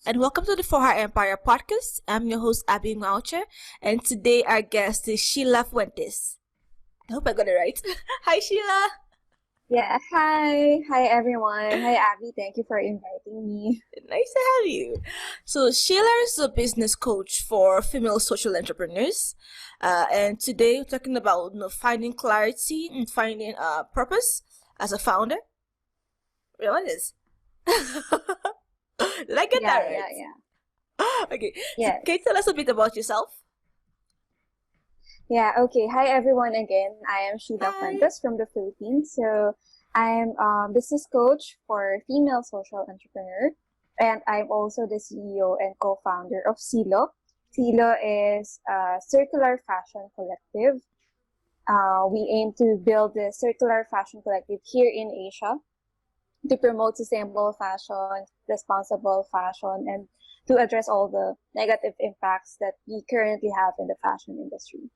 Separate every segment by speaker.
Speaker 1: and welcome to the For Her Empire podcast. I'm your host, Abby Moucher, and today our guest is Sheila Fuentes. I hope I got it right. Hi, Sheila.
Speaker 2: Yeah, hi. Hi, everyone. Hi, Abby. Thank you for inviting me.
Speaker 1: Nice to have you. So, Sheila is a business coach for female social entrepreneurs, and today we're talking about finding clarity and finding purpose as a founder. Wait, what is? Did I get that right?
Speaker 2: Yeah.
Speaker 1: Okay. So,
Speaker 2: Yes.
Speaker 1: can you tell us a bit about yourself?
Speaker 2: Yeah, okay. Hi, everyone again. I am Sheila
Speaker 1: Hi.
Speaker 2: Fuentes from the Philippines. So, I'm a business coach for female social entrepreneur, and I'm also the CEO and co-founder of Silo. Silo is a circular fashion collective. We aim to build the circular fashion collective here in Asia to promote sustainable fashion, responsible fashion, and to address all the negative impacts that we currently have in the fashion industry.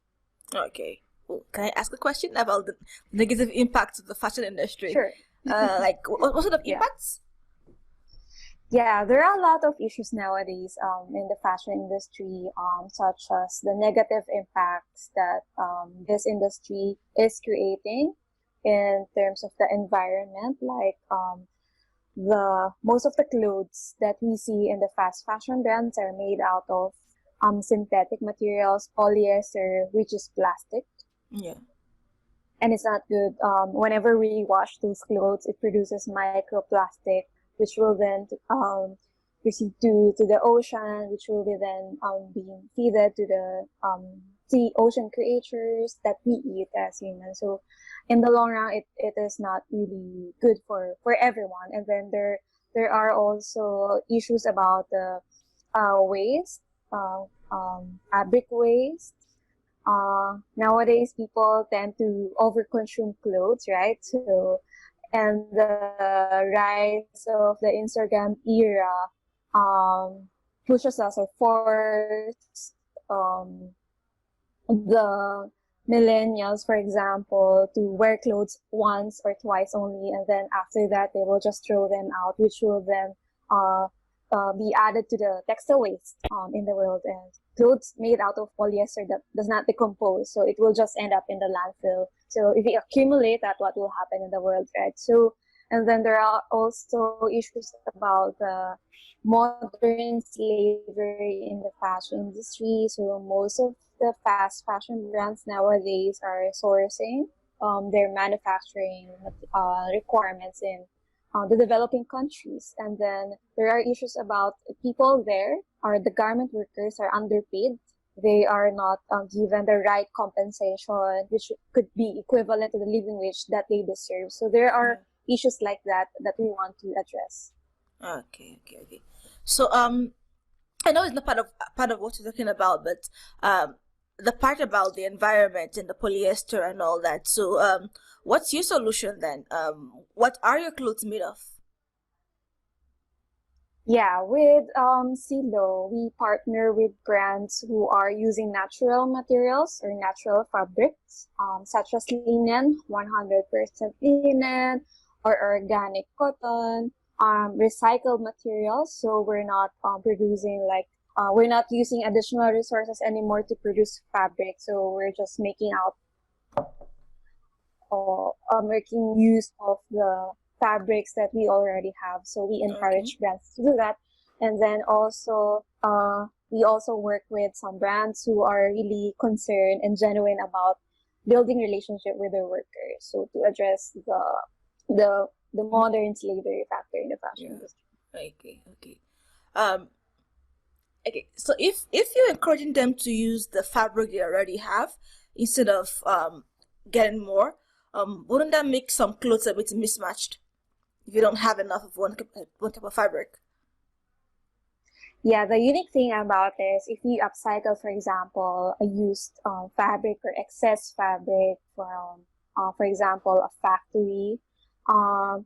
Speaker 1: Okay. Well, can I ask a question about the negative impacts of the fashion industry?
Speaker 2: Sure.
Speaker 1: What sort of
Speaker 2: Yeah.
Speaker 1: impacts?
Speaker 2: Yeah, there are a lot of issues nowadays in the fashion industry, such as the negative impacts that this industry is creating in terms of the environment, like the most of the clothes that we see in the fast fashion brands are made out of synthetic materials, polyester, which is plastic,
Speaker 1: Yeah.
Speaker 2: and it's not good. Whenever we wash those clothes, it produces microplastic, which will then proceed to the ocean, which will be then being fed to the sea ocean creatures that we eat as humans. So in the long run, it is not really good for everyone. And then there are also issues about the waste, fabric waste. Nowadays people tend to overconsume clothes, right? So, and the rise of the Instagram era pushes us or force the millennials, for example, to wear clothes once or twice only, and then after that they will just throw them out, which will then uh, be added to the textile waste in the world. And clothes made out of polyester that does not decompose, so it will just end up in the landfill. So if we accumulate that, what will happen in the world, right? So, and then there are also issues about the modern slavery in the fashion industry. So most of the fast fashion brands nowadays are sourcing their manufacturing requirements in the developing countries. And then there are issues about people there, or the garment workers are underpaid. They are not given the right compensation, which could be equivalent to the living wage that they deserve. So there are issues like that that we want to address.
Speaker 1: Okay. So I know it's not part of what you're talking about, but the part about the environment and the polyester and all that. So what's your solution then? What are your clothes made of?
Speaker 2: Yeah, with Silo, we partner with brands who are using natural materials or natural fabrics, such as linen, 100% linen, or organic cotton, recycled materials. So we're not producing we're not using additional resources anymore to produce fabric. So we're just making out or making use of the fabrics that we already have. So we encourage brands to do that. And then also, we also work with some brands who are really concerned and genuine about building relationship with their workers. So to address the modern slavery factor in the fashion industry.
Speaker 1: Okay. Um, okay. So if you're encouraging them to use the fabric they already have instead of getting more, wouldn't that make some clothes a bit mismatched if you don't have enough of one type of fabric?
Speaker 2: Yeah, the unique thing about this, if you upcycle, for example, a used fabric or excess fabric from, for example, a factory, um,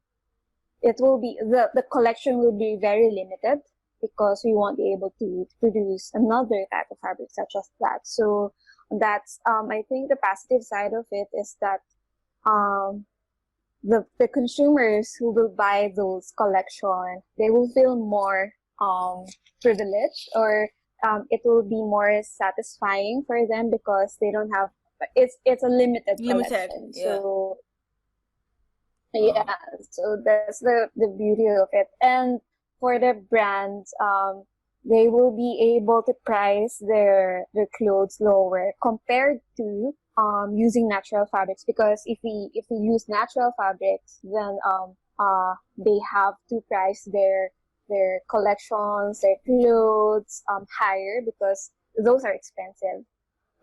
Speaker 2: it will be the collection will be very limited because we won't be able to produce another type of fabric such as that. So that's I think the positive side of it is that um, the consumers who will buy those collection, they will feel more privileged, or it will be more satisfying for them because they don't have it's a limited collection.
Speaker 1: Yeah.
Speaker 2: So yeah, so that's the beauty of it. And for the brands, they will be able to price their clothes lower compared to using natural fabrics, because if we use natural fabrics, then they have to price their collections, their clothes higher, because those are expensive,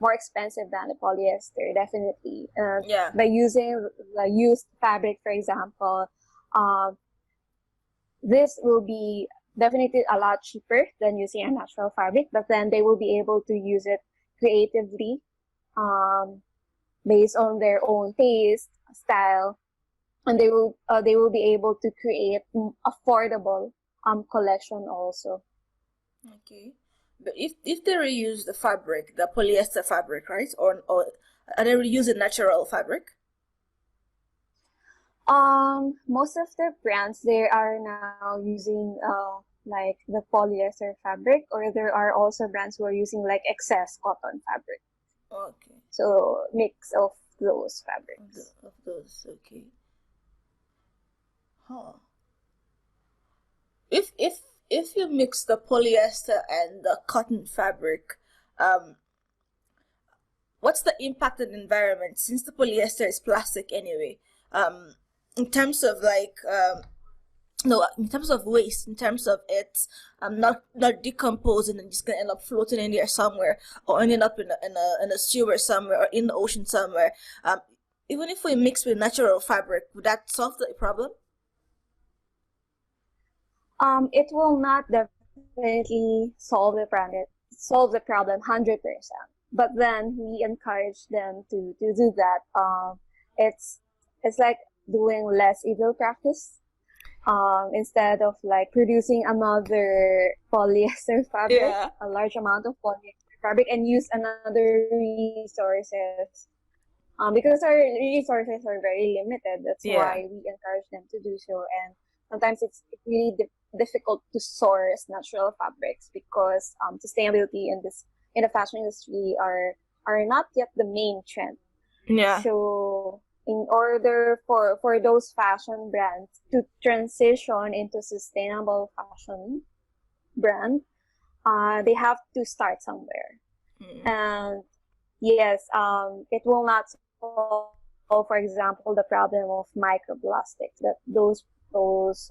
Speaker 2: more expensive than the polyester, definitely.
Speaker 1: Yeah.
Speaker 2: By using the used fabric, for example, um, this will be definitely a lot cheaper than using a natural fabric, but then they will be able to use it creatively, um, based on their own taste, style, and they will be able to create affordable collection also.
Speaker 1: Okay. But if they reuse the fabric, the polyester fabric, right? Or are they reusing natural fabric?
Speaker 2: Most of the brands, they are now using like the polyester fabric, or there are also brands who are using like excess cotton fabric.
Speaker 1: Okay.
Speaker 2: So mix of those fabrics.
Speaker 1: Of those, okay. Huh. If you mix the polyester and the cotton fabric, um, what's the impact on the environment, since the polyester is plastic anyway? Um, in terms of like no, in terms of waste, in terms of it not decomposing and just gonna end up floating in there somewhere, or ending up in a sewer somewhere, or in the ocean somewhere. Even if we mix with natural fabric, would that solve the problem?
Speaker 2: It will not definitely solve the problem 100%. But then we encourage them to do that. It's it's like doing less evil practice. Instead of like producing another polyester fabric,
Speaker 1: Yeah.
Speaker 2: a large amount of polyester fabric, and use another resources. Because our resources are very limited. That's
Speaker 1: Yeah.
Speaker 2: why we encourage them to do so. And sometimes it's really difficult to source natural fabrics, because sustainability in the fashion industry are not yet the main trend.
Speaker 1: Yeah.
Speaker 2: So in order for those fashion brands to transition into sustainable fashion brand, they have to start somewhere. And yes, it will not solve, for example, the problem of microplastics that those clothes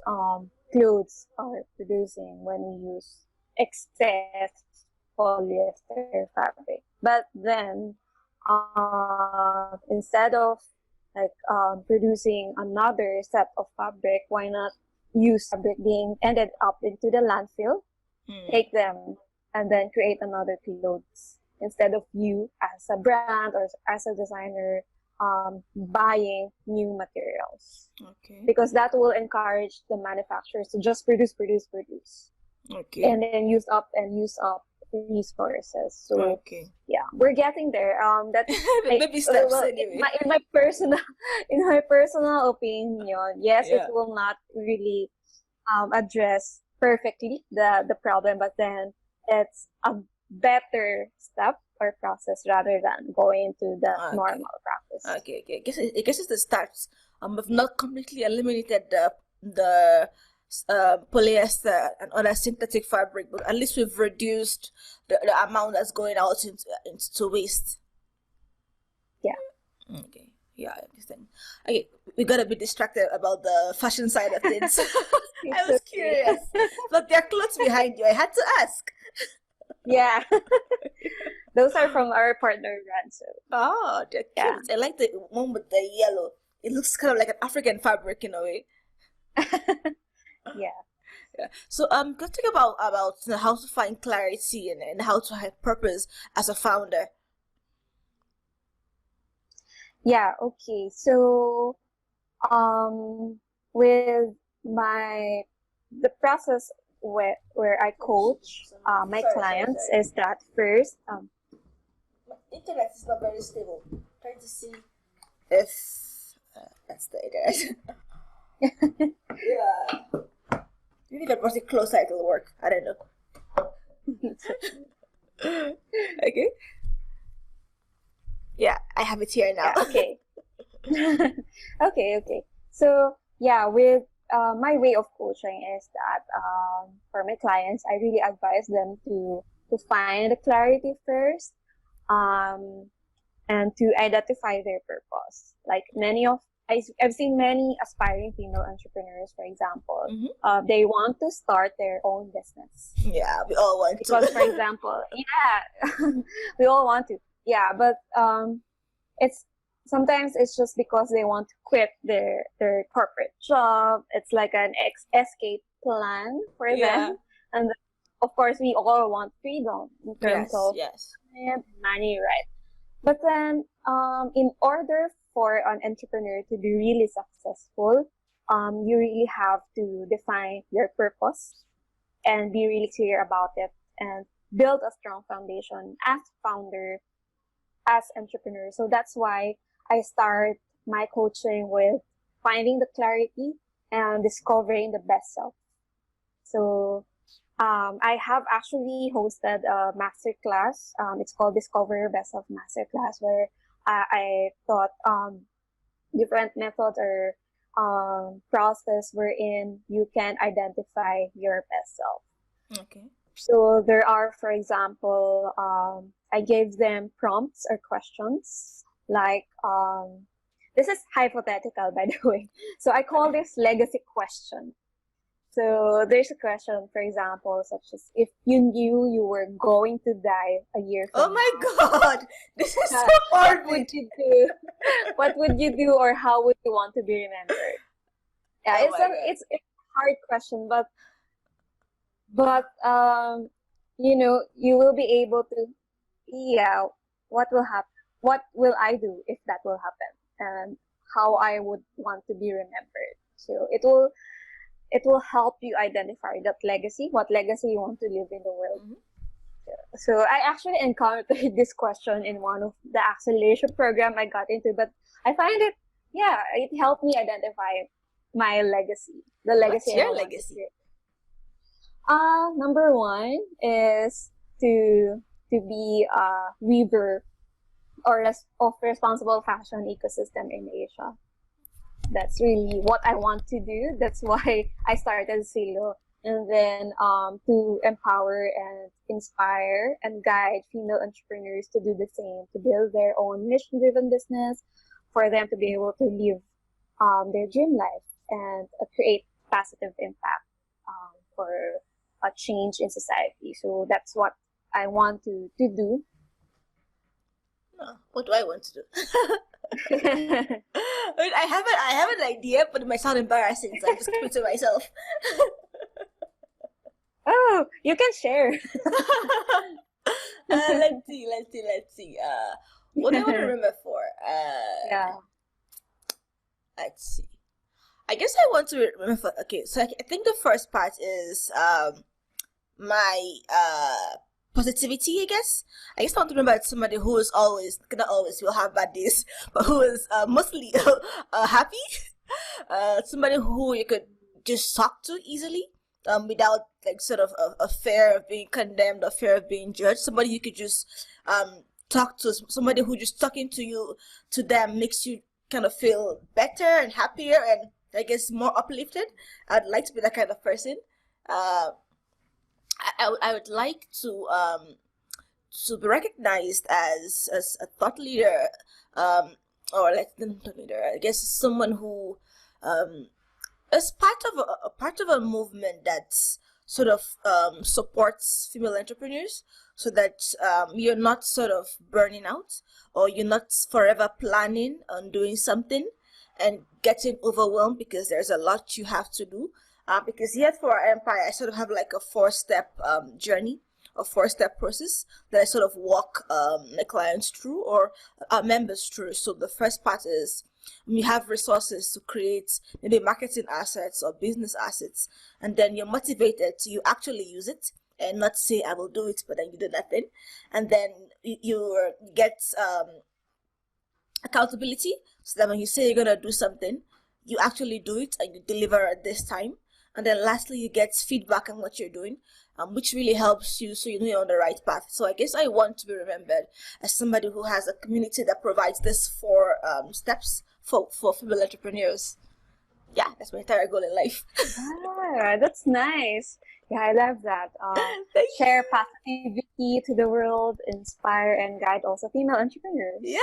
Speaker 2: are producing when we use excess polyester fabric. But then, instead of like producing another set of fabric, why not use fabric being ended up into the landfill, take them, and then create another clothes, instead of you as a brand or as a designer buying new materials.
Speaker 1: Okay.
Speaker 2: Because that will encourage the manufacturers to just produce,
Speaker 1: Okay.
Speaker 2: and then use up resources. So
Speaker 1: Okay.
Speaker 2: yeah, we're getting there. That's
Speaker 1: Baby steps
Speaker 2: well,
Speaker 1: anyway.
Speaker 2: in my personal in my personal opinion, yes, it
Speaker 1: Yeah.
Speaker 2: will not really address perfectly the problem, but then it's a better step or process rather than going to the
Speaker 1: Okay.
Speaker 2: normal practice.
Speaker 1: Okay. I guess it's the starts. We've not completely eliminated the polyester and other synthetic fabric, but at least we've reduced the amount that's going out into waste.
Speaker 2: Yeah.
Speaker 1: Okay. Yeah, I understand. Okay, we gotta be distracted about the fashion side of things. I
Speaker 2: It's
Speaker 1: was
Speaker 2: okay.
Speaker 1: curious, but there are clothes behind you. I had to ask.
Speaker 2: Yeah. Those are from our partner brand. So
Speaker 1: Oh, they're
Speaker 2: yeah.
Speaker 1: cute. I like the one with the yellow. It looks kind of like an African fabric in a way.
Speaker 2: Yeah.
Speaker 1: Yeah. So let's talk about how to find clarity and how to have purpose as a founder.
Speaker 2: Yeah. Okay. So with the process where I coach my clients
Speaker 1: Sorry.
Speaker 2: is that first
Speaker 1: My internet is not very stable. Trying to see if that's the internet. Yeah. Really it was a close it'll work. I don't know. Okay. Yeah, I have it here now.
Speaker 2: Yeah, okay. Okay. So yeah, with my way of coaching is that for my clients, I really advise them to find the clarity first, um, and to identify their purpose. Like I've seen many aspiring female entrepreneurs, for example, they want to start their own business.
Speaker 1: Yeah, we all want to.
Speaker 2: Because, for example, yeah, we all want to. Yeah, but it's sometimes it's just because they want to quit their corporate job. It's like an escape plan for them, and of course we all want freedom in terms of money, right? But then in order for an entrepreneur to be really successful, you really have to define your purpose and be really clear about it, and build a strong foundation as founder, as entrepreneur. So that's why I start my coaching with finding the clarity and discovering the best self. So I have actually hosted a masterclass. It's called Discover Your Best Self Masterclass, where I taught different methods or process wherein you can identify your best self.
Speaker 1: Okay.
Speaker 2: So there are, for example, I gave them prompts or questions like, this is hypothetical, by the way. So I call this legacy question. So there's a question, for example, such as, if you knew you were going to die a year from now.
Speaker 1: Oh my God, this is so hard.
Speaker 2: What would you do? What would you do, or how would you want to be remembered? Yeah, it's a hard question, but you will be able to, what will happen? What will I do if that will happen? And how I would want to be remembered. So it will help you identify that legacy, what legacy you want to leave in the world. So I actually encountered this question in one of the acceleration program I got into, but I find it helped me identify my legacy. The legacy.
Speaker 1: What's your legacy?
Speaker 2: Number one is to be a weaver of responsible fashion ecosystem in Asia. That's really what I want to do. That's why I started Silo. And then to empower and inspire and guide female entrepreneurs to do the same, to build their own mission-driven business, for them to be able to live their dream life and create positive impact for a change in society. So that's what I want to do.
Speaker 1: What do I want to do? I have an idea, but it might sound embarrassing, so I'm just keeping it to myself.
Speaker 2: Oh, you can share.
Speaker 1: Let's see. What do I want to remember for? Let's see. I guess I want to remember for, okay, so I think the first part is my positivity, I guess. I want to remember somebody who is always, not always, will have bad days, but who is mostly happy. Somebody who you could just talk to easily, without like sort of a fear of being condemned or fear of being judged. Somebody you could just talk to, somebody who just talking to them makes you kind of feel better and happier and I guess more uplifted. I'd like to be that kind of person. I would like to be recognized as a thought leader, or like not thought leader. I guess someone who is part of a movement that sort of supports female entrepreneurs, so that you're not sort of burning out, or you're not forever planning on doing something and getting overwhelmed because there's a lot you have to do. Because here for our empire, I sort of have like a 4-step journey, a 4-step process that I sort of walk my clients through or our members through. So the first part is you have resources to create maybe marketing assets or business assets, and then you're motivated to you actually use it and not say I will do it, but then you do nothing. And then you get accountability, so that when you say you're gonna do something, you actually do it and you deliver at this time. And then lastly, you get feedback on what you're doing, which really helps you so you know you're on the right path. So I guess I want to be remembered as somebody who has a community that provides this 4 steps for female entrepreneurs. Yeah, that's my entire goal in life.
Speaker 2: Ah, that's nice. Yeah, I love that.
Speaker 1: Thank
Speaker 2: Share
Speaker 1: you.
Speaker 2: positivity to the world, inspire and guide also female entrepreneurs.
Speaker 1: Yeah,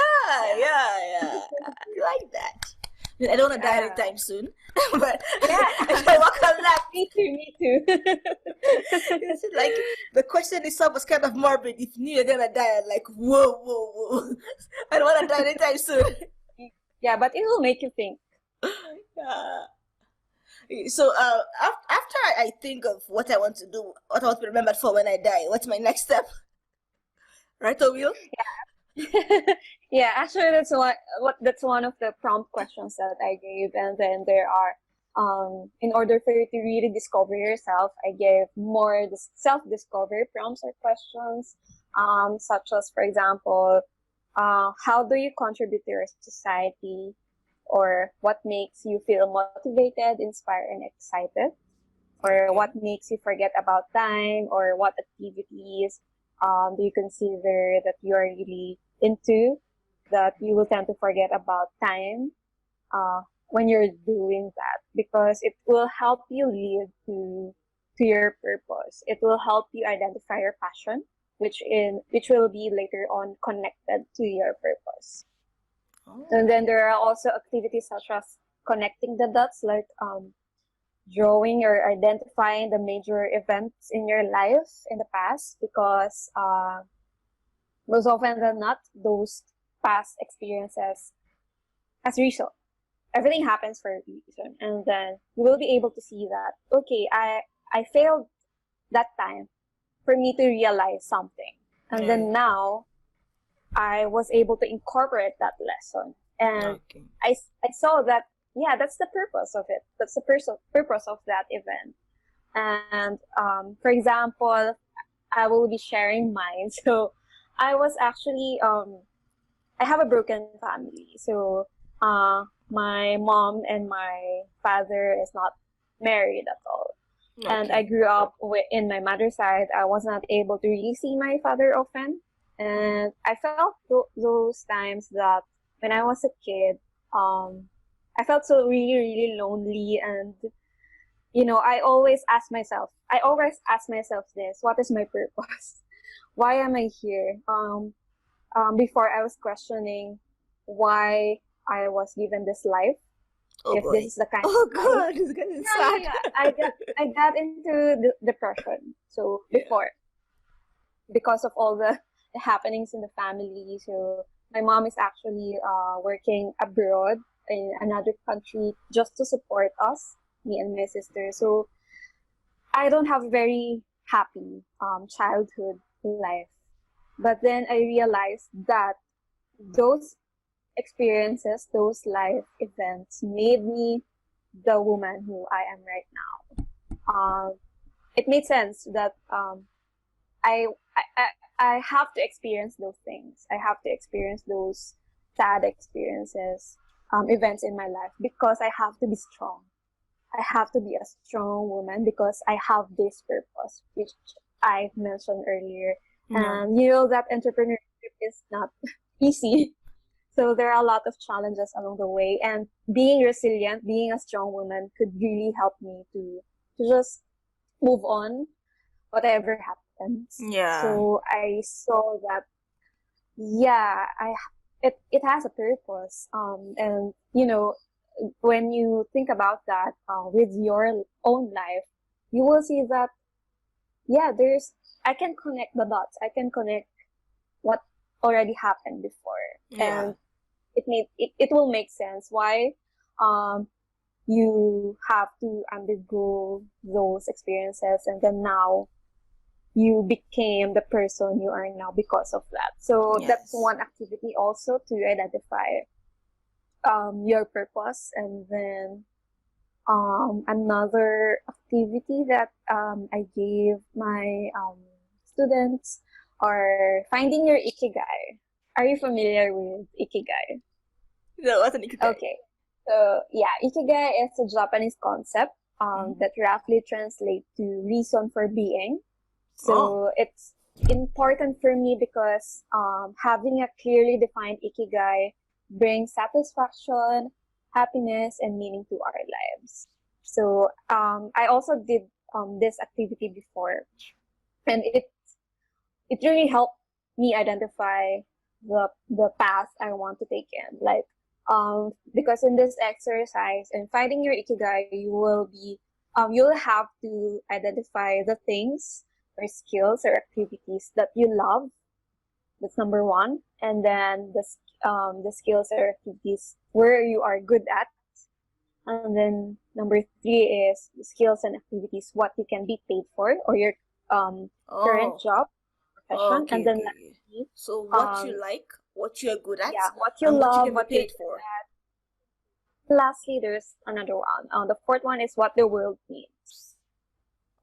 Speaker 2: Yeah.
Speaker 1: yeah, yeah. I like that. I don't want to die
Speaker 2: Yeah.
Speaker 1: anytime soon, but
Speaker 2: Yeah.
Speaker 1: I can work on that.
Speaker 2: Me too, me too.
Speaker 1: It's like the question itself was kind of morbid. If you knew you're gonna die, I'm like, whoa, whoa, whoa. I don't want to die anytime soon.
Speaker 2: Yeah, but it will make you think.
Speaker 1: Yeah. So after I think of what I want to do, what I want to be remembered for when I die, what's my next step? Right, Will?
Speaker 2: Yeah, actually that's one of the prompt questions that I gave, and then there are in order for you to really discover yourself, I gave more self-discovery prompts or questions, such as, for example, how do you contribute to your society, or what makes you feel motivated, inspired, and excited, or what makes you forget about time, or what activities do you consider that you are really into, that you will tend to forget about time when you're doing that, because it will help you lead to your purpose. It will help you identify your passion, which will be later on connected to your purpose.
Speaker 1: Oh.
Speaker 2: And then there are also activities such as connecting the dots, like drawing or identifying the major events in your life in the past, because most often than not, those past experiences has reason. Everything happens for a reason, and then you will be able to see that, okay, I failed that time for me to realize something, and then now I was able to incorporate that lesson, and I saw that, yeah, that's the purpose of it. That's the purpose of that event. And for example, I will be sharing mine. So I was actually I have a broken family. So my mom and my father is not married at all. Okay. And I grew up in my mother's side. I was not able to really see my father often. And I felt those times that when I was a kid, I felt so really, really lonely. And, you know, I always ask myself this: what is my purpose? Why am I here? Before I was questioning why I was given this life.
Speaker 1: Oh
Speaker 2: if
Speaker 1: boy.
Speaker 2: This is the kind
Speaker 1: oh
Speaker 2: of
Speaker 1: God, it's getting sad.
Speaker 2: Yeah. I got into depression. So before, because of all the happenings in the family. So my mom is actually working abroad in another country just to support us, me and my sister. So I don't have a very happy childhood life. But then I realized that those experiences, those life events made me the woman who I am right now. It made sense that I have to experience those things. I have to experience those sad experiences, events in my life, because I have to be strong. I have to be a strong woman because I have this purpose, which I mentioned earlier. And you know that entrepreneurship is not easy. So there are a lot of challenges along the way, and being resilient, being a strong woman could really help me to just move on, whatever happens.
Speaker 1: Yeah.
Speaker 2: So I saw that, it has a purpose. And you know, when you think about that with your own life, you will see that, I can connect the dots. I can connect what already happened before, and it will make sense why you have to undergo those experiences, and then now you became the person you are now because of that. So that's one activity also, to identify your purpose. And then another activity that I gave my students are finding your Ikigai. Are you familiar with Ikigai?
Speaker 1: No, what's an Ikigai?
Speaker 2: Okay. So yeah, Ikigai is a Japanese concept that roughly translate to reason for being.
Speaker 1: Oh.
Speaker 2: So it's important for me because having a clearly defined ikigai brings satisfaction, happiness, and meaning to our lives. So I also did this activity before, and it really helped me identify the path I want to take in. Like because in this exercise and finding your ikigai, you'll have to identify the things or skills or activities that you love. That's number one. And then the skills or activities where you are good at. And then number three is the skills and activities what you can be paid for or your current
Speaker 1: Oh.
Speaker 2: job profession. And
Speaker 1: Okay,
Speaker 2: then
Speaker 1: okay.
Speaker 2: lastly,
Speaker 1: So what you
Speaker 2: um,
Speaker 1: like, what you're good at,
Speaker 2: yeah, what you
Speaker 1: and what you
Speaker 2: love,
Speaker 1: can be
Speaker 2: what you're
Speaker 1: paid
Speaker 2: good
Speaker 1: for.
Speaker 2: at. Lastly, there's another one. The fourth one is what the world needs.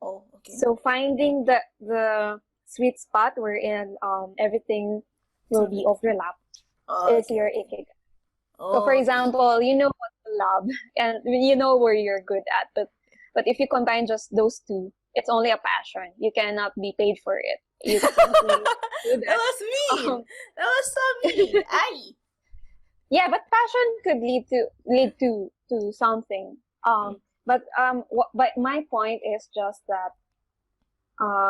Speaker 1: Oh, okay.
Speaker 2: So finding the sweet spot wherein everything will be
Speaker 1: Something.
Speaker 2: overlapped
Speaker 1: Oh,
Speaker 2: is
Speaker 1: okay,
Speaker 2: your
Speaker 1: okay.
Speaker 2: ikigai. So for
Speaker 1: Oh, okay.
Speaker 2: example, you know what you love and you know where you're good at, but if you combine just those two, it's only a passion. You cannot be paid for it. You can't really do
Speaker 1: That
Speaker 2: that.
Speaker 1: was mean.
Speaker 2: Um,
Speaker 1: That was so mean. Aye.
Speaker 2: yeah, but passion could lead to something.
Speaker 1: Mm.
Speaker 2: But my point is just that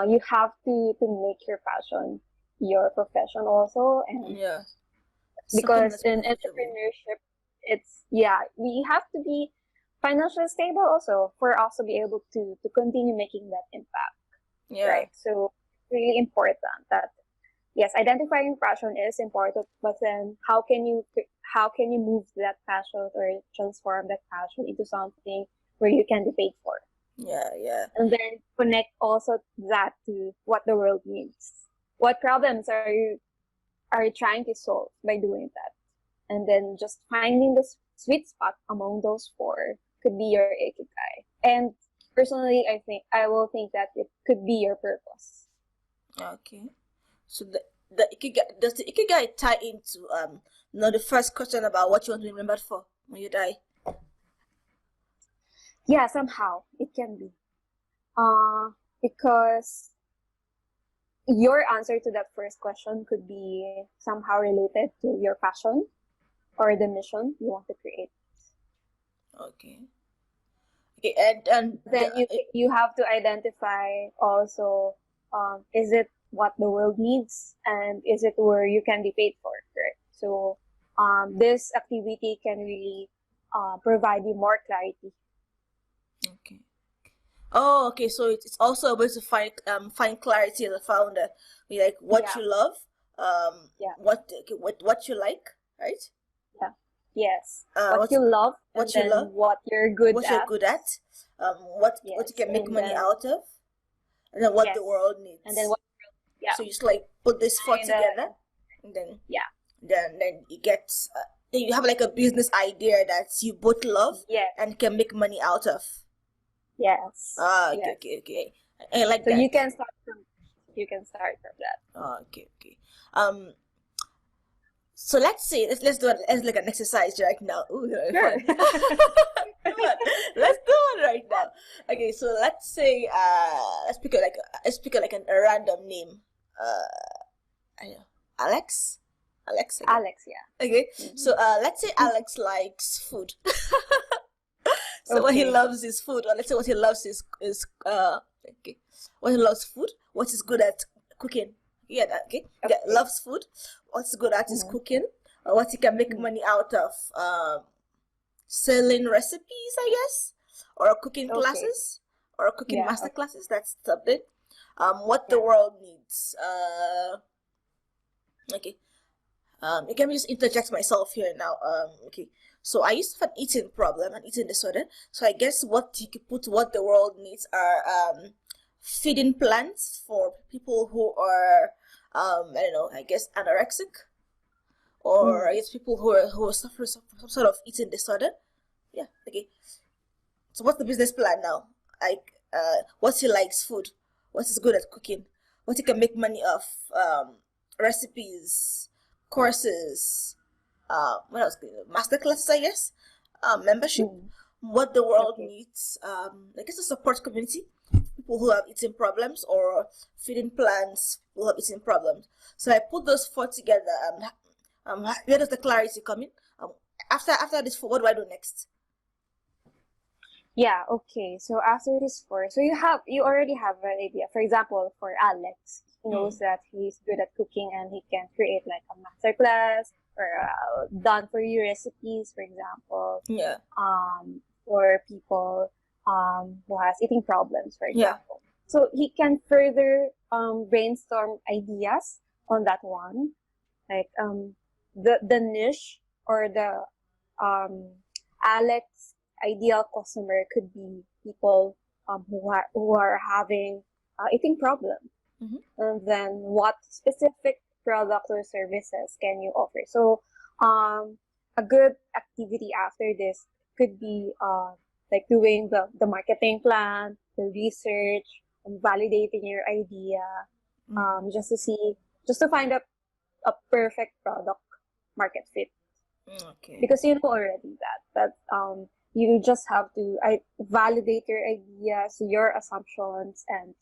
Speaker 2: you have to make your passion your profession also, and
Speaker 1: Yeah. Something
Speaker 2: because
Speaker 1: that's
Speaker 2: in
Speaker 1: profitable.
Speaker 2: entrepreneurship, we have to be financially stable also for us to be able to continue making that impact,
Speaker 1: Yeah.
Speaker 2: right? So really important that yes, identifying passion is important, but then how can you move that passion or transform that passion into something where you can be paid for?
Speaker 1: Yeah, yeah.
Speaker 2: And then connect also that to what the world needs. What problems are you trying to solve by doing that? And then just finding the sweet spot among those four could be your ikigai. And personally, I will think that it could be your purpose.
Speaker 1: Okay. So the ikigai, does the ikigai tie into the first question about what you want to be remembered for when you die?
Speaker 2: Yeah, somehow it can be. Because your answer to that first question could be somehow related to your passion or the mission you want to create.
Speaker 1: Okay. Okay, and
Speaker 2: Then you have to identify also, is it what the world needs and is it where you can be paid for, right? So this activity can really provide you more clarity.
Speaker 1: okay. Oh, okay. So it's also a way to find clarity as a founder. Be like what
Speaker 2: Yeah,
Speaker 1: you love,
Speaker 2: yeah,
Speaker 1: what you like, right?
Speaker 2: yeah. Yes.
Speaker 1: Uh,
Speaker 2: What
Speaker 1: what
Speaker 2: you love and
Speaker 1: what you
Speaker 2: then
Speaker 1: love,
Speaker 2: what you're good
Speaker 1: what you're
Speaker 2: at.
Speaker 1: good at, what you
Speaker 2: Yes.
Speaker 1: can make
Speaker 2: And
Speaker 1: money
Speaker 2: then,
Speaker 1: out of, and then what the
Speaker 2: yes.
Speaker 1: world
Speaker 2: And then
Speaker 1: needs.
Speaker 2: what, yeah.
Speaker 1: So you just like put this four
Speaker 2: And
Speaker 1: together, and then
Speaker 2: yeah.
Speaker 1: you get then you have like a business idea that you both love
Speaker 2: Yes.
Speaker 1: and can make money out of.
Speaker 2: Yes.
Speaker 1: Ah, okay,
Speaker 2: Yes.
Speaker 1: okay, okay. I like
Speaker 2: So you
Speaker 1: that.
Speaker 2: can start from that.
Speaker 1: Ah, okay, okay. Um, so let's do it as like an exercise right now. Ooh, that'll be
Speaker 2: Sure.
Speaker 1: fun. Come on, let's do it right now. Okay, so let's say let's pick like a random name. I don't know, Alex. Alex, okay.
Speaker 2: Alex, yeah.
Speaker 1: Okay,
Speaker 2: Mhm.
Speaker 1: so let's say Alex likes food. So what he
Speaker 2: Okay.
Speaker 1: loves is food, or let's say what he loves is okay, what he loves food. What he's good at cooking. Yeah, okay. Yeah,
Speaker 2: Okay.
Speaker 1: loves food. What he's good at is
Speaker 2: Mhm.
Speaker 1: cooking. Or what he can make
Speaker 2: Mhm.
Speaker 1: money out of selling recipes, I guess, or cooking
Speaker 2: Okay.
Speaker 1: classes, or cooking
Speaker 2: Yeah.
Speaker 1: master
Speaker 2: Okay.
Speaker 1: classes. That's something. What the
Speaker 2: Yeah.
Speaker 1: world needs. Okay. Let me just interject myself here now. Okay. So I used to have an eating problem, an eating disorder. So I guess what you could put what the world needs are feeding plans for people who are I don't know, I guess anorexic, or I
Speaker 2: Mm.
Speaker 1: guess people who are suffering from some sort of eating disorder. Yeah. Okay. So what's the business plan now? Like what he likes food, what he's good at cooking, what he can make money off, recipes, courses, what else? Master classes, I guess. Membership.
Speaker 2: Mm.
Speaker 1: what the world
Speaker 2: Okay.
Speaker 1: needs. I guess a support community, people who have eating problems, or feeding plans, people who have eating problems. So I put those four together. Where does the clarity come in? After this four, what do I do next?
Speaker 2: Yeah, okay. So after this four, so you already have an idea. For example, for Alex, he knows
Speaker 1: Mm,
Speaker 2: that he's good at cooking and he can create like a masterclass or done for you recipes, for example,
Speaker 1: yeah,
Speaker 2: for people who has eating problems, for
Speaker 1: yeah,
Speaker 2: example. So he can further brainstorm ideas on that one, like the niche or the um Alex ideal customer could be people who are having eating problems,
Speaker 1: mm-hmm,
Speaker 2: and then what specific product or services can you offer. So a good activity after this could be like doing the marketing plan, the research, and validating your idea,
Speaker 1: mm,
Speaker 2: just to see, just to find a perfect product market fit,
Speaker 1: okay,
Speaker 2: because you know already that you just have to validate your ideas, your assumptions, and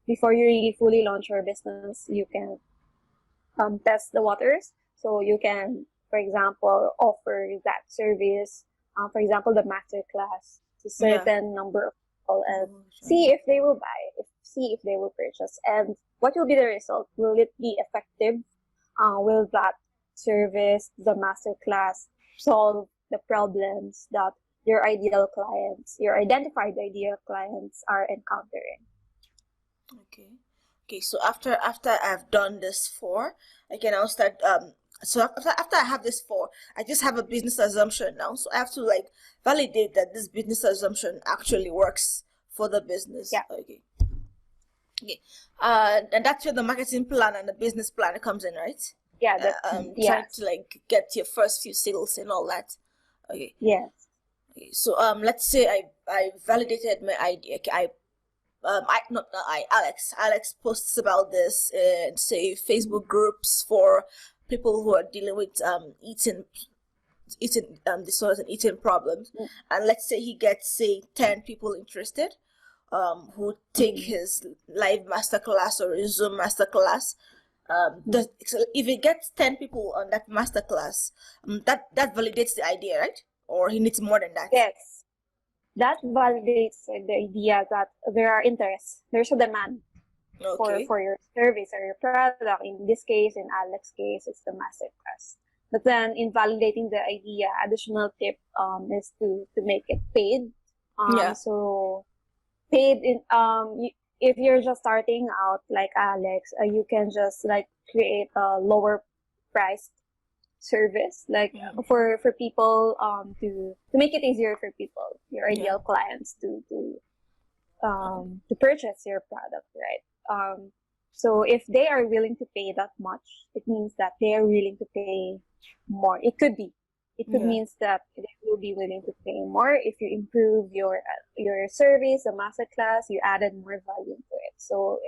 Speaker 2: before you really fully launch your business, you can test the waters. So you can, for example, offer that service, for example, the master class to
Speaker 1: yeah,
Speaker 2: certain number of people and
Speaker 1: oh,
Speaker 2: see if they will buy, see if they will purchase, and what will be the result. Will it be effective? Will that service, the master class, solve the problems that your ideal clients, your identified ideal clients are encountering?
Speaker 1: okay, okay. So after I've done this four, I can now start. So after I have this four, I just have a business assumption now. So I have to like validate that this business assumption actually works for the business.
Speaker 2: Yeah,
Speaker 1: Okay. Okay. And that's where the marketing plan and the business plan comes in, right?
Speaker 2: yeah, that,
Speaker 1: Trying to
Speaker 2: yes,
Speaker 1: like get your first few sales and all that. Okay.
Speaker 2: yes.
Speaker 1: Okay. So let's say I validated my idea. Okay, I not I Alex posts about this in say Facebook groups for people who are dealing with eating disorders and eating problems, and let's say he gets say 10 people interested, who take
Speaker 2: Mm-hmm.
Speaker 1: his live masterclass or his Zoom masterclass. If he gets 10 people on that masterclass, that validates the idea, right? Or he needs more than that.
Speaker 2: Yes, that validates the idea that there are interests. There's a demand
Speaker 1: Okay.
Speaker 2: for your service or your product. In this case, in Alex's case, it's the masterclass. But then in validating the idea, additional tip is to make it paid.
Speaker 1: Yeah.
Speaker 2: So paid in if you're just starting out like Alex, you can just like create a lower price service, like
Speaker 1: Mm,
Speaker 2: for people to make it easier for people, your
Speaker 1: yeah.
Speaker 2: ideal clients, to purchase your product, right? So if they are willing to pay that much, it means that they are willing to pay more. It could
Speaker 1: Yeah.
Speaker 2: means that they will be willing to pay more if you improve your service, the masterclass, you added more value to it. So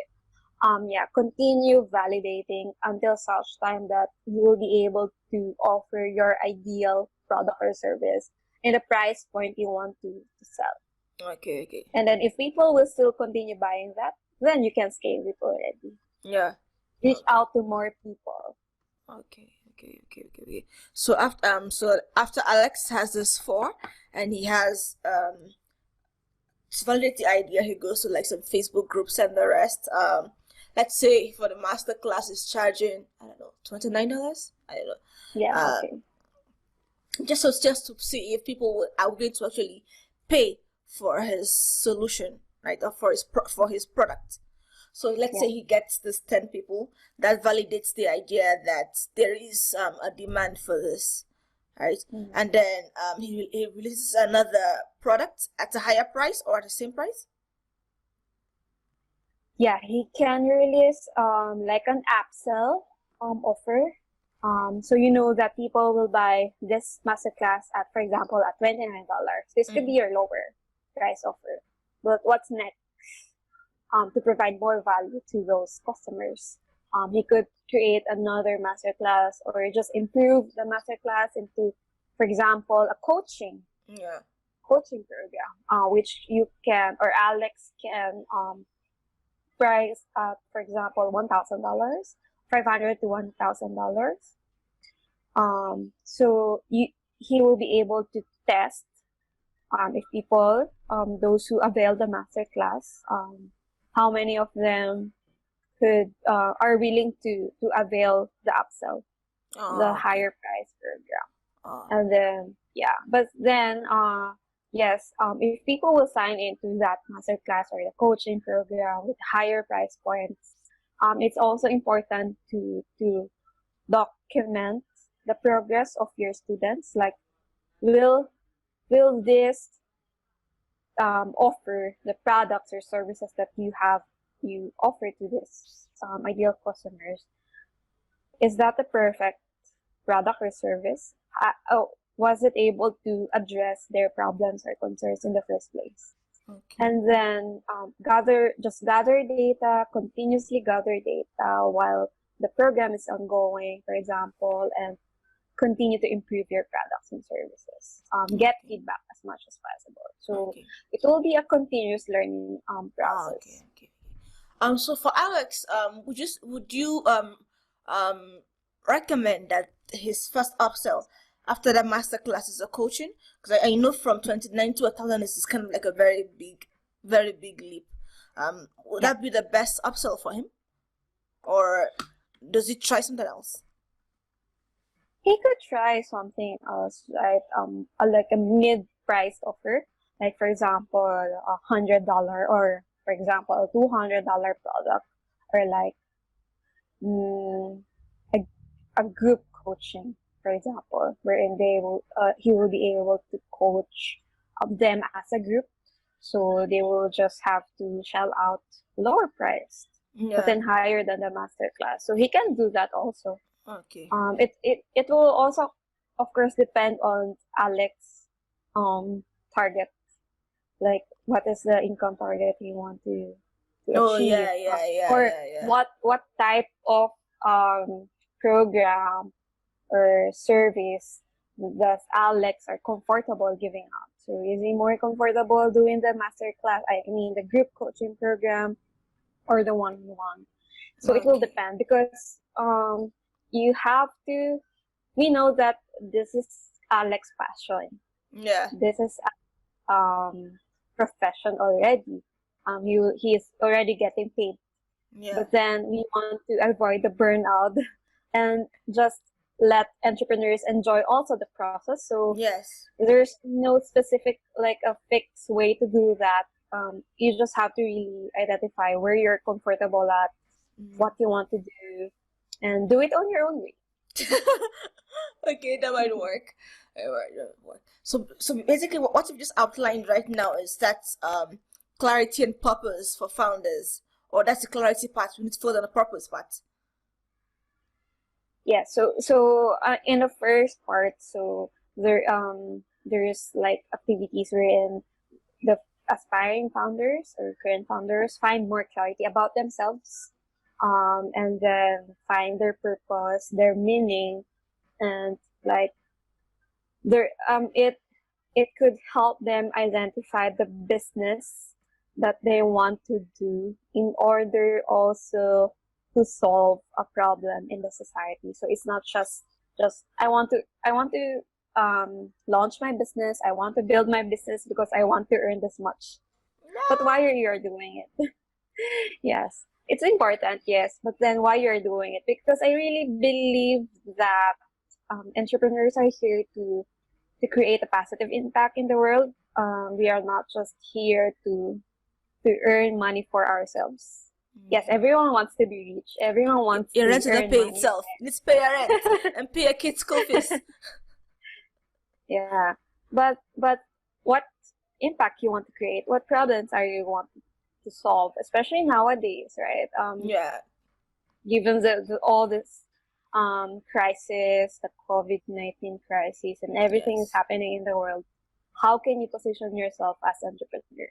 Speaker 2: yeah, continue validating until such time that you will be able to offer your ideal product or service in the price point you want to sell.
Speaker 1: Okay. Okay.
Speaker 2: And then if people will still continue buying that, then you can scale it already.
Speaker 1: Yeah.
Speaker 2: Reach
Speaker 1: Okay.
Speaker 2: out to more people.
Speaker 1: Okay. Okay. Okay. Okay. Okay. So after Alex has this four, and he has to validate the idea, he goes to like some Facebook groups and the rest. Let's say for the master class is charging, I don't know, $29. I don't know.
Speaker 2: Yeah,
Speaker 1: Uh,
Speaker 2: okay.
Speaker 1: just to see if people are going to actually pay for his solution, right, or for his product. So let's
Speaker 2: Yeah.
Speaker 1: say he gets this 10 people, that validates the idea that there is a demand for this, right?
Speaker 2: Mm.
Speaker 1: And then he releases another product at a higher price or at the same price.
Speaker 2: Yeah, he can release like an upsell offer. So you know that people will buy this masterclass at, for example, at $29. This could be
Speaker 1: Mm,
Speaker 2: your lower price offer. But what's next? To provide more value to those customers. He could create another masterclass or just improve the masterclass into, for example, a coaching.
Speaker 1: yeah.
Speaker 2: coaching program, which you can, or Alex can, price at, for example, $1,000, 500 to $1,000. So he will be able to test if people, those who avail the master class, how many of them are willing to avail the upsell, the
Speaker 1: Oh, okay.
Speaker 2: higher price program.
Speaker 1: Oh,
Speaker 2: And then, yeah, but then, yes, if people will sign into that master class or the coaching program with higher price points, it's also important to document the progress of your students. Like, will this offer the products or services that you offer to this ideal customers? Is that the perfect product or service? Was it able to address their problems or concerns in the first place?
Speaker 1: okay.
Speaker 2: And then gather data, continuously gather data while the program is ongoing, for example, and continue to improve your products and services. Get
Speaker 1: Okay.
Speaker 2: feedback as much as possible. So
Speaker 1: Okay.
Speaker 2: it will be a continuous learning
Speaker 1: Oh, okay.
Speaker 2: process.
Speaker 1: Okay. So for Alex, would you recommend that his first upsell after the master class is a coaching? Because I know from 29 to 1,000 is kind of like a very big leap. Would
Speaker 2: Yeah.
Speaker 1: that be the best upsell for him, or does he try something else?
Speaker 2: He could try something else, right? Like a mid-priced offer, like for example, $100, or for example, a $200 product, or like mm, a, a group coaching, for example, wherein he will be able to coach them as a group. So they will just have to shell out lower price, but
Speaker 1: Yeah.
Speaker 2: then higher than the master class. So he can do that also.
Speaker 1: Okay.
Speaker 2: It will also, of course, depend on Alex target, like what is the income target you want to
Speaker 1: Oh,
Speaker 2: achieve, or
Speaker 1: yeah.
Speaker 2: what type of program or service does Alex are comfortable giving out. So is he more comfortable doing the master class, I mean the group coaching program, or the one-on-one? So it will
Speaker 1: Okay.
Speaker 2: depend, because you have to, we know that this is Alex's passion.
Speaker 1: Yeah.
Speaker 2: This is profession already. He is already getting paid,
Speaker 1: Yeah.
Speaker 2: but then we want to avoid the burnout and just let entrepreneurs enjoy also the process. So
Speaker 1: Yes.
Speaker 2: there's no specific, like a fixed way to do that. You just have to really identify where you're comfortable at,
Speaker 1: Mm.
Speaker 2: what you want to do, and do it on your own way.
Speaker 1: Okay, that might work. That might work. So basically, what you've just outlined right now is that clarity and purpose for founders, or that's the clarity part. We need to fill in the purpose part.
Speaker 2: Yeah, in the first part, so there's like activities wherein the aspiring founders or current founders find more clarity about themselves, and then find their purpose, their meaning, and like their it could help them identify the business that they want to do in order also to solve a problem in the society. So it's not just I want to launch my business. I want to build my business because I want to earn this much. But why are you doing it? Yes, it's important, yes, but then why you're doing it? Because I really believe that entrepreneurs are here to create a positive impact in the world. We are not just here to earn money for ourselves. Yes,
Speaker 1: Okay.
Speaker 2: everyone wants to be rich. Everyone wants
Speaker 1: Your
Speaker 2: to
Speaker 1: rent doesn't
Speaker 2: earn
Speaker 1: pay
Speaker 2: money.
Speaker 1: itself. You need to pay your rent and pay your kids' school fees.
Speaker 2: Yeah, but what impact you want to create? What problems are you want to solve? Especially nowadays, right?
Speaker 1: Yeah.
Speaker 2: Given all this crisis, the COVID-19 crisis, and everything is
Speaker 1: Yes.
Speaker 2: happening in the world, how can you position yourself as an entrepreneur?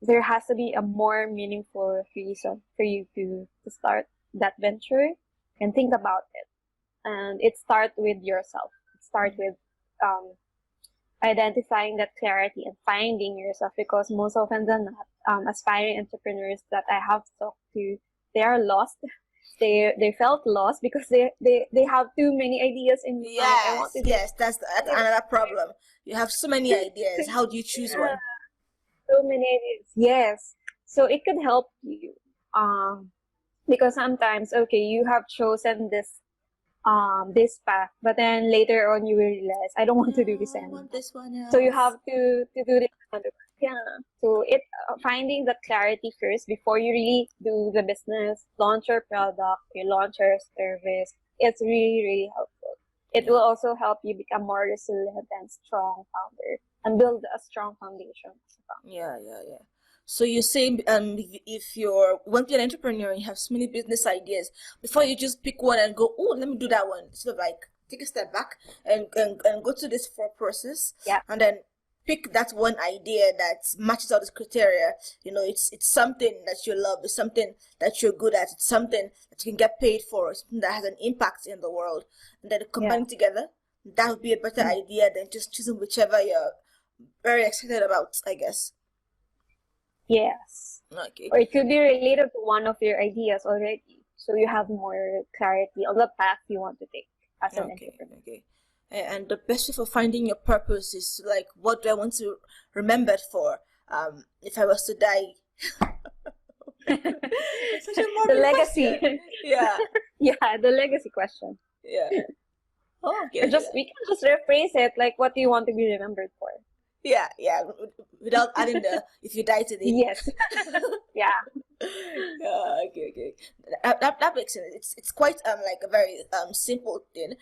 Speaker 2: There has to be a more meaningful reason for you to start that venture and think about it. And it starts with yourself. It starts with um, identifying that clarity and finding yourself, because most often than not, aspiring entrepreneurs that I have talked to, they are lost. They felt lost because they have too many ideas in mind. I want
Speaker 1: Yes,
Speaker 2: to do
Speaker 1: yes, that's another problem. You have so many ideas. How do you choose
Speaker 2: yeah,
Speaker 1: one?
Speaker 2: so many ideas. Yes, so it could help you. Um, because sometimes, okay, you have chosen this path, but then later on you will realize I don't want to do this
Speaker 1: No, I want
Speaker 2: anymore.
Speaker 1: this one
Speaker 2: So you
Speaker 1: else.
Speaker 2: have to do this another one. Yeah. So it finding the clarity first before you really do the business, launch your product, you launch your service. It's really really helpful. It will
Speaker 1: Yeah,
Speaker 2: also help you become more resilient and strong founder and build a strong foundation as a founder.
Speaker 1: yeah. So you say if you're want to be an entrepreneur and you have so many business ideas, before you just pick one and go, oh, let me do that one. Sort of like take a step back and go to this thought process
Speaker 2: Yeah.
Speaker 1: and then pick that one idea that matches all this criteria. It's something that you love, it's something that you're good at, it's something that you can get paid for, it's something that has an impact in the world, and then
Speaker 2: Yeah.
Speaker 1: combine it together. That would be a better idea than just choosing whichever you're very excited about, I guess.
Speaker 2: Yes.
Speaker 1: Okay.
Speaker 2: Or it could be related to one of your ideas already. So you have more clarity on the path you want to take as an
Speaker 1: Okay.
Speaker 2: entrepreneur.
Speaker 1: Okay. And the best way for finding your purpose is like, what do I want to remember it for? If I was to die, it's such a
Speaker 2: The
Speaker 1: morbid
Speaker 2: legacy.
Speaker 1: question. Yeah.
Speaker 2: Yeah, the legacy question.
Speaker 1: Yeah. Oh,
Speaker 2: Or
Speaker 1: okay.
Speaker 2: just we can just rephrase it like, what do you want to be remembered for?
Speaker 1: Yeah. Without adding the if you die today.
Speaker 2: Yes. Yeah.
Speaker 1: Yeah, okay. That makes sense. It's quite like a very simple thing,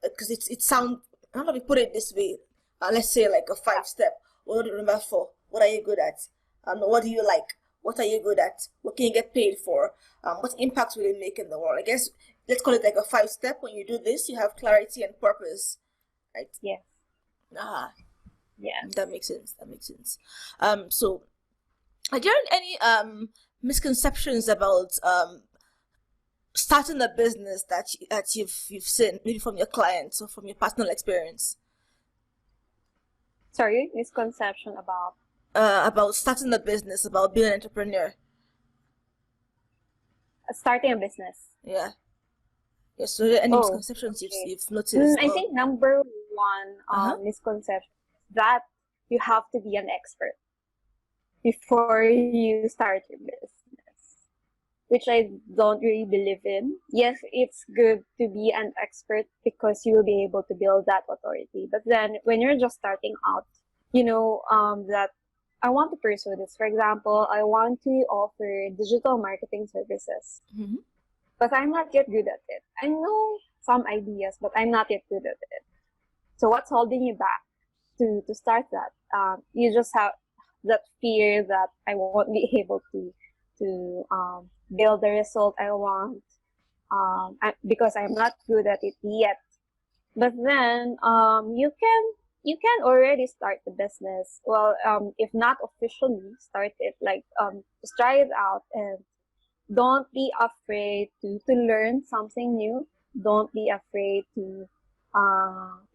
Speaker 1: because it sound. How do we put it this way? Let's say like a 5 step. What do you remember for? What are you good at? What do you like? What are you good at? What can you get paid for? What impact will it make in the world? I guess let's call it like a 5 step. When you do this, you have clarity and purpose, right?
Speaker 2: Yes.
Speaker 1: Ah,
Speaker 2: Yes.
Speaker 1: that makes sense. That makes sense. So are there any misconceptions about starting a business that you've seen maybe from your clients or from your personal experience?
Speaker 2: Sorry, misconception
Speaker 1: About starting a business, about being an entrepreneur.
Speaker 2: starting a business.
Speaker 1: Yeah. Yes. So are there any
Speaker 2: Oh,
Speaker 1: misconceptions
Speaker 2: okay.
Speaker 1: you've noticed
Speaker 2: I
Speaker 1: or
Speaker 2: think number one
Speaker 1: uh-huh.
Speaker 2: misconception is that you have to be an expert before you start your business, which I don't really believe in. Yes, it's good to be an expert because you will be able to build that authority. But then when you're just starting out, that I want to pursue this. For example, I want to offer digital marketing services,
Speaker 1: Mm-hmm.
Speaker 2: but I'm not yet good at it. I know some ideas, but I'm not yet good at it. So what's holding you back to start that? You just have that fear that I won't be able to build the result I want, because I'm not good at it yet. But then you can already start the business. Well, if not officially, start it, like just try it out, and don't be afraid to learn something new. Don't be afraid to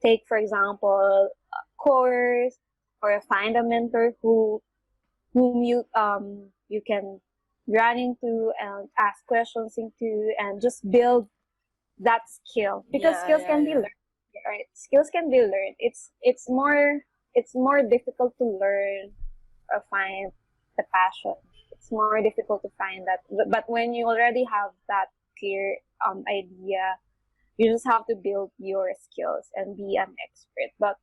Speaker 2: take, for example, a course, or find a mentor whom you can run into and ask questions into, and just build that skill, because
Speaker 1: Yeah,
Speaker 2: skills
Speaker 1: yeah,
Speaker 2: can be
Speaker 1: yeah.
Speaker 2: learned, right? Skills can be learned. It's more difficult to learn or find the passion. It's more difficult to find that. But when you already have that clear idea, you just have to build your skills and be an expert. But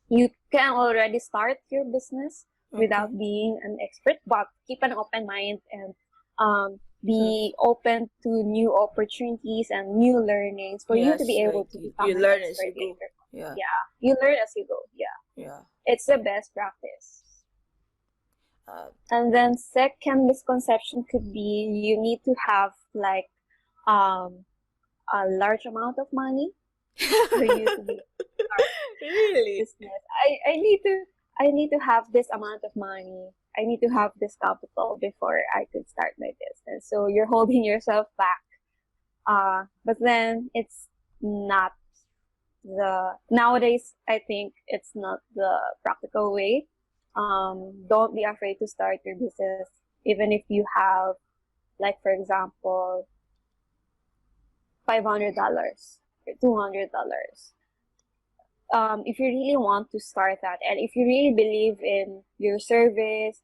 Speaker 2: you can already start your business
Speaker 1: Okay.
Speaker 2: without being an expert, but keep an open mind, and
Speaker 1: Sort of.
Speaker 2: be open to new opportunities and new learnings for you to
Speaker 1: Yes,
Speaker 2: be able
Speaker 1: like
Speaker 2: to
Speaker 1: you
Speaker 2: become an
Speaker 1: learn as
Speaker 2: expert
Speaker 1: you go.
Speaker 2: later.
Speaker 1: Yeah,
Speaker 2: Yeah, you learn as you go. Yeah,
Speaker 1: yeah.
Speaker 2: it's the best practice.
Speaker 1: Uh,
Speaker 2: And then second misconception could be you need to have like um, a large amount of money for you to be start
Speaker 1: really?
Speaker 2: business. I need to have this amount of money. I need to have this capital before I could start my business. So you're holding yourself back. But then it's not nowadays I think it's not the practical way. Don't be afraid to start your business, even if you have, like, for example, $500 or $200. If you really want to start that, and if you really believe in your service,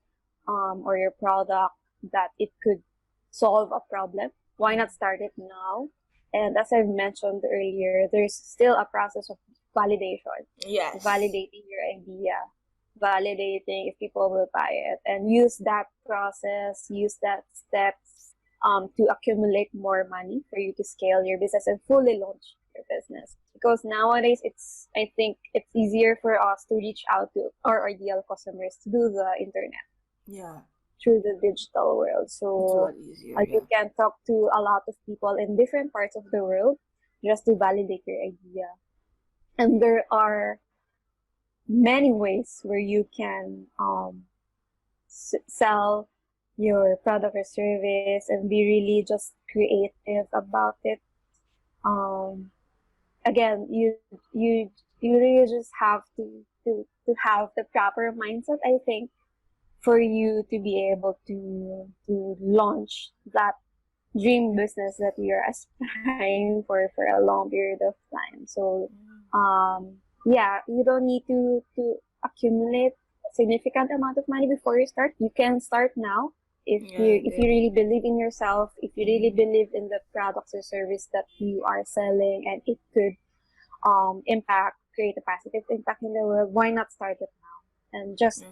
Speaker 2: or your product, that it could solve a problem, why not start it now? And as I've mentioned earlier, there's still a process of validation,
Speaker 1: Yes.
Speaker 2: validating your idea, validating if people will buy it, and use that process, use that steps, to accumulate more money for you to scale your business and fully launch your business. Because nowadays, I think it's easier for us to reach out to our ideal customers through the internet,
Speaker 1: Yeah.
Speaker 2: through the digital world.
Speaker 1: It's a lot
Speaker 2: So
Speaker 1: easier.
Speaker 2: you can talk to a lot of people in different parts of the world just to validate your idea. And there are many ways where you can sell your product or service and be really just creative about it. Again, you really just have to have the proper mindset, I think, for you to be able to launch that dream business that you're aspiring for a long period of time. So yeah, you don't need to accumulate a significant amount of money before you start. You can start now if you really believe in yourself, if you really believe in the products or service that you are selling, and it could create a positive impact in the world. Why not start it now and just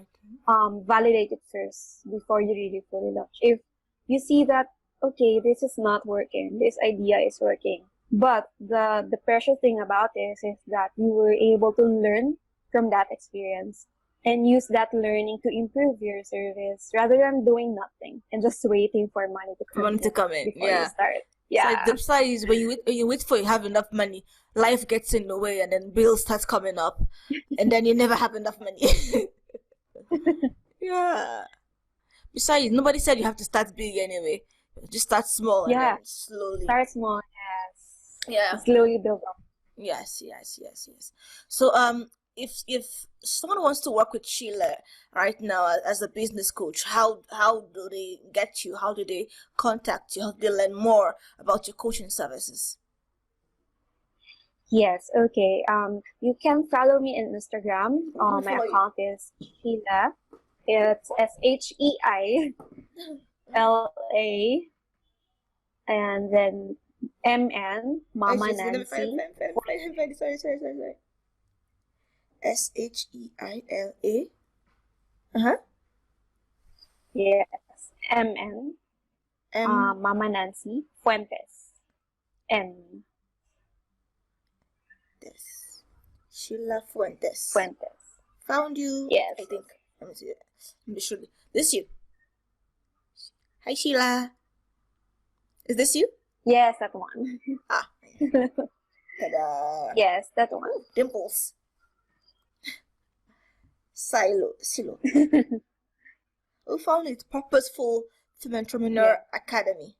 Speaker 2: validate it first before you really fully launch? If you see that, okay, this is not working, this idea is working, but the precious thing about this is that you were able to learn from that experience and use that learning to improve your service rather than doing nothing and just waiting for money to come in before you start. Yeah.
Speaker 1: So the side is when you wait for you have enough money, life gets in the way, and then bills starts coming up, and then you never have enough money. Yeah. Besides, nobody said you have to start big anyway. Just start small and
Speaker 2: Yeah.
Speaker 1: then slowly.
Speaker 2: Start small, yes.
Speaker 1: Yeah.
Speaker 2: Slowly build up.
Speaker 1: Yes. So if someone wants to work with Sheila right now as a business coach, how do they get you? How do they contact you? How do they learn more about your coaching services?
Speaker 2: Yes, okay. You can follow me on Instagram. My account is Sheila. It's SHEILA and then MN, Mama Nancy.
Speaker 1: Sorry. SHEILA. Uh-huh.
Speaker 2: Yes, MN, Mama Nancy Fuentes. N.
Speaker 1: This Sheila Fuentes. Found you.
Speaker 2: Yes.
Speaker 1: I think. Let me see. Let me show you. This you. Hi Sheila. Is this you?
Speaker 2: Yes, that one.
Speaker 1: Ah. Ta-da.
Speaker 2: Yes, that one.
Speaker 1: Ooh, dimples. Silo. We found it. Purposeful Entrepreneur Academy.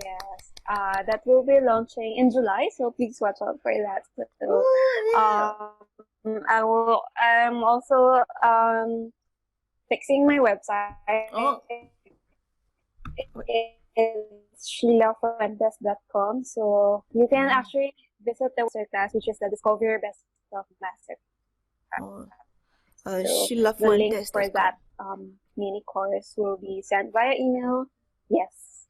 Speaker 2: Yes. That will be launching in July, so please watch out for that. So, I'm also fixing my website.
Speaker 1: Oh.
Speaker 2: It's SheilaFuentes.com. So you can actually visit the masterclass, which is the Discover Your Best Self Masterclass.
Speaker 1: Sheila
Speaker 2: The link
Speaker 1: Fuentes.
Speaker 2: for that mini course will be sent via email. Yes.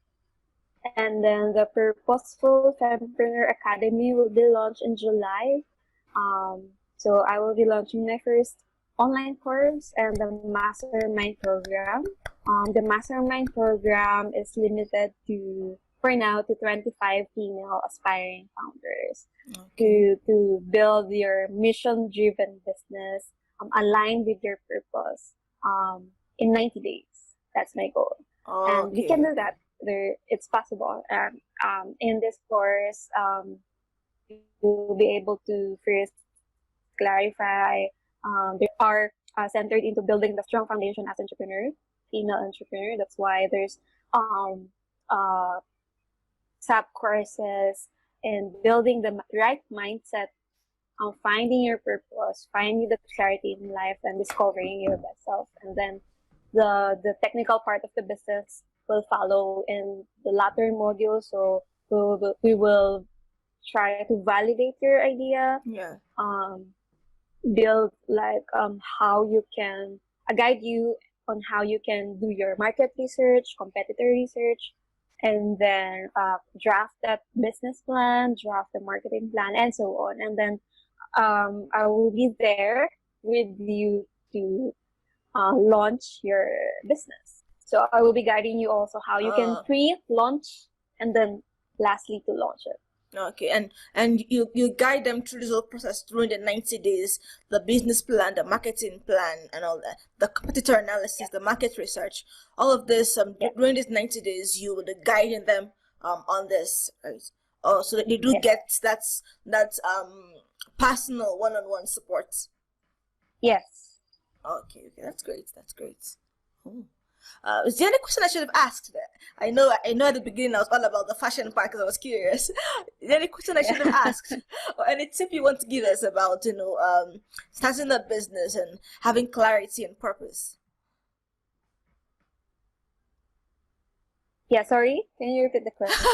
Speaker 2: And then the Purposeful Entrepreneur Academy will be launched in July. So I will be launching my first online course and the mastermind program. The mastermind program is limited for now to 25 female aspiring founders to build your mission-driven business aligned with your purpose in 90 days. That's my goal. And we can do that. It's possible. In this course, you'll be able to first clarify they are centered into building the strong foundation as entrepreneur, female entrepreneur. That's why there's sub courses in building the right mindset on finding your purpose, finding the clarity in life, and discovering your best self. And then the technical part of the business will follow in the latter module. So we will try to validate your idea,
Speaker 1: Yeah.
Speaker 2: build like how you can guide you on how you can do your market research, competitor research, and then draft that business plan, draft the marketing plan, and so on. And then I will be there with you to launch your business. So I will be guiding you also how you can pre-launch and then lastly to launch it.
Speaker 1: Okay, and you guide them through this whole process during the 90 days, the business plan, the marketing plan, and all that, the competitor analysis, the market research, all of this. During these 90 days, you will be guiding them on this, right? Oh, so that they do get that's personal one-on-one support.
Speaker 2: Yes.
Speaker 1: Okay, that's great. That's great. Oh. Is there any question I should have asked? I know at the beginning I was all about the fashion part because I was curious. Is there any question I should have asked? Or any tip you want to give us about, starting a business and having clarity and purpose?
Speaker 2: Yeah, sorry. Can you repeat the question?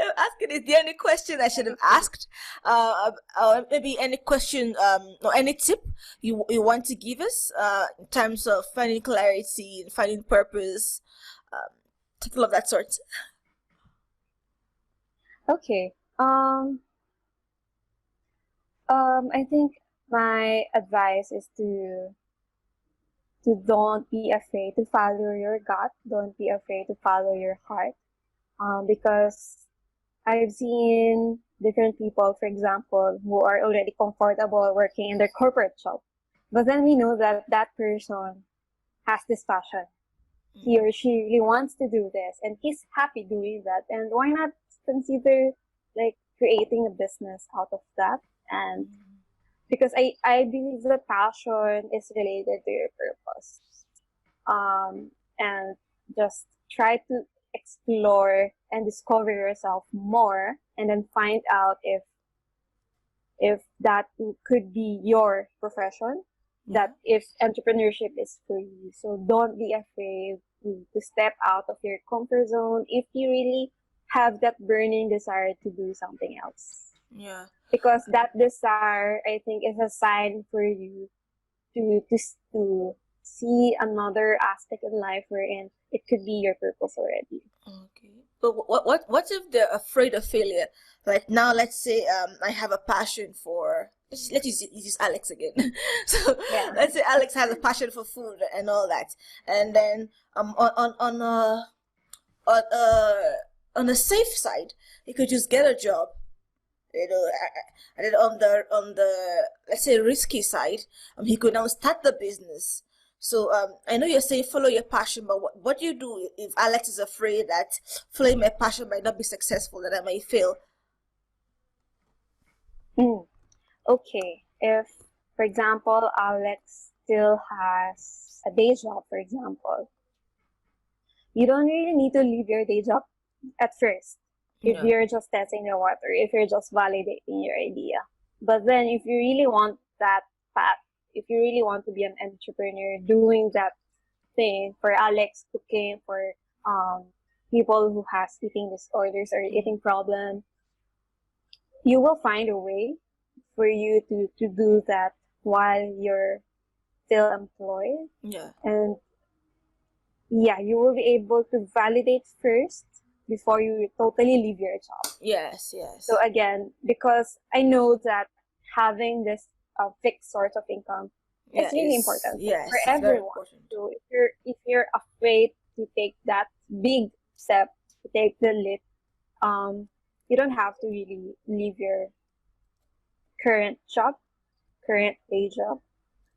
Speaker 1: I'm asking, is there any question I should have asked? Or maybe any question or any tip you want to give us in terms of finding clarity and finding purpose, something of that sort.
Speaker 2: Okay. I think my advice is to don't be afraid to follow your gut. Don't be afraid to follow your heart. Because I've seen different people, for example, who are already comfortable working in their corporate job. But then we know that that person has this passion. He or she really wants to do this and he's happy doing that. And why not consider like creating a business out of that? And because I believe that passion is related to your purpose. And just try to explore and discover yourself more and then find out if that could be your profession, that if entrepreneurship is for you. So don't be afraid to step out of your comfort zone if you really have that burning desire to do something else.
Speaker 1: Yeah.
Speaker 2: Because that desire, I think, is a sign for you to see another aspect in life wherein it could be your purpose already.
Speaker 1: Okay. But what if they're afraid of failure? Like now, let's say I have a passion for let's use Alex again. So let's say Alex has a passion for food and all that, and then on a safe side, he could just get a job. And then on the let's say risky side, he could now start the business. So I know you're saying follow your passion, but what do you do if Alex is afraid that following my passion might not be successful, that I may fail?
Speaker 2: Okay, if, for example, Alex still has a day job, for example, you don't really need to leave your day job at first if you're just testing the water, if you're just validating your idea. But then if you really want that path, if you really want to be an entrepreneur doing that thing, for Alex, cooking, for people who has eating disorders or eating problem, you will find a way for you to do that while you're still employed.
Speaker 1: Yeah.
Speaker 2: And yeah, you will be able to validate first before you totally leave your job.
Speaker 1: Yes.
Speaker 2: So again, because I know that having this fixed source of income is really important for everyone. So if you're afraid to take that big step, to take the leap, you don't have to really leave your current day job.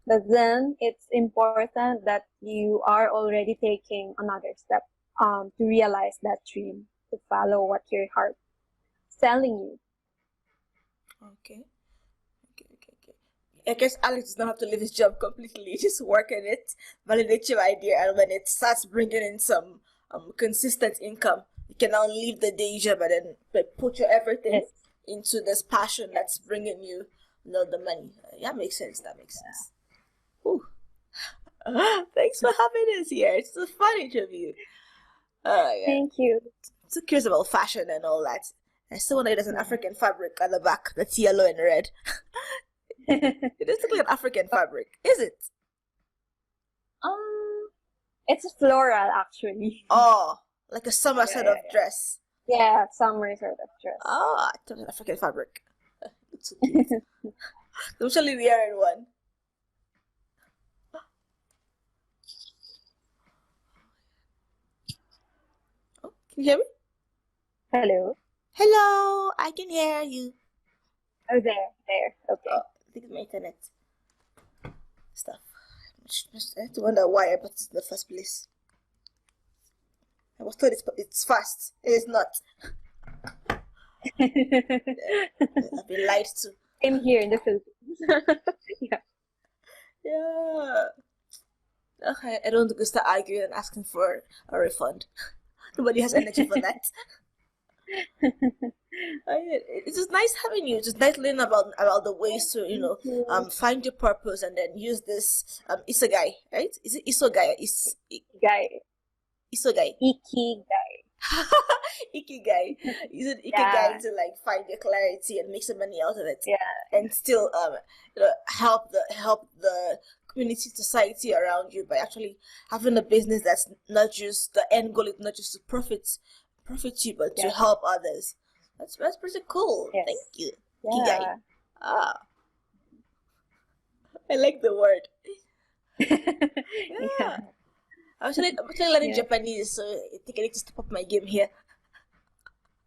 Speaker 2: But then it's important that you are already taking another step to realize that dream, to follow what your heart is telling you.
Speaker 1: Okay. I guess Alex does not have to leave his job completely. Just work on it, validate your idea, and when it starts bringing in some consistent income, you can now leave the day job and then put your everything
Speaker 2: Yes.
Speaker 1: into this passion that's bringing you, the money. Yeah, makes sense. That makes sense. Ooh. Thanks for having us here. It's a fun interview. Yeah.
Speaker 2: Thank you.
Speaker 1: So curious about fashion and all that. I still wonder there's an African fabric at the back that's yellow and red. It does look like an African fabric. Is it?
Speaker 2: Um, it's floral actually.
Speaker 1: Oh, like a summer sort of
Speaker 2: Yeah.
Speaker 1: dress.
Speaker 2: Yeah, summer sort of dress.
Speaker 1: Oh, I thought it was an African fabric. Looks so cute. I'm usually wearing one. Oh, can you hear me?
Speaker 2: Hello.
Speaker 1: Hello, I can hear you.
Speaker 2: Oh, there. Okay.
Speaker 1: Oh, I think it's my internet stuff. I have to wonder why I bought it in the first place. I was told it's fast. It is not. I've been lied to.
Speaker 2: Same here in the Philippines. Yeah.
Speaker 1: Yeah. Okay, I don't want to start arguing and asking for a refund. Nobody has energy for that. It's just nice having you. Just nice learning about the ways to
Speaker 2: Thank you.
Speaker 1: find your purpose and then use this isegai, right? Is it isegai?
Speaker 2: Ikigai.
Speaker 1: Isegai.
Speaker 2: Ikigai.
Speaker 1: Ikigai. Use it ikigai
Speaker 2: Yeah.
Speaker 1: to like find your clarity and make some money out of it,
Speaker 2: Yeah.
Speaker 1: and still help the community, society around you by actually having a business that's not just the end goal is not just to profit you, but to
Speaker 2: Yeah.
Speaker 1: help others. That's pretty cool.
Speaker 2: Yes.
Speaker 1: Thank you.
Speaker 2: Yeah.
Speaker 1: Ikigai. Ah, I like the word. Yeah.
Speaker 2: Yeah.
Speaker 1: I'm actually learning
Speaker 2: Yeah.
Speaker 1: Japanese, so I think I need to step up my game here.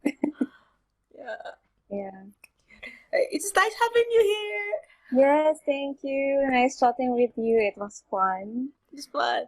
Speaker 1: Yeah.
Speaker 2: Yeah.
Speaker 1: It's nice having you here.
Speaker 2: Yes, thank you. Nice chatting with you. It was fun.
Speaker 1: It's fun.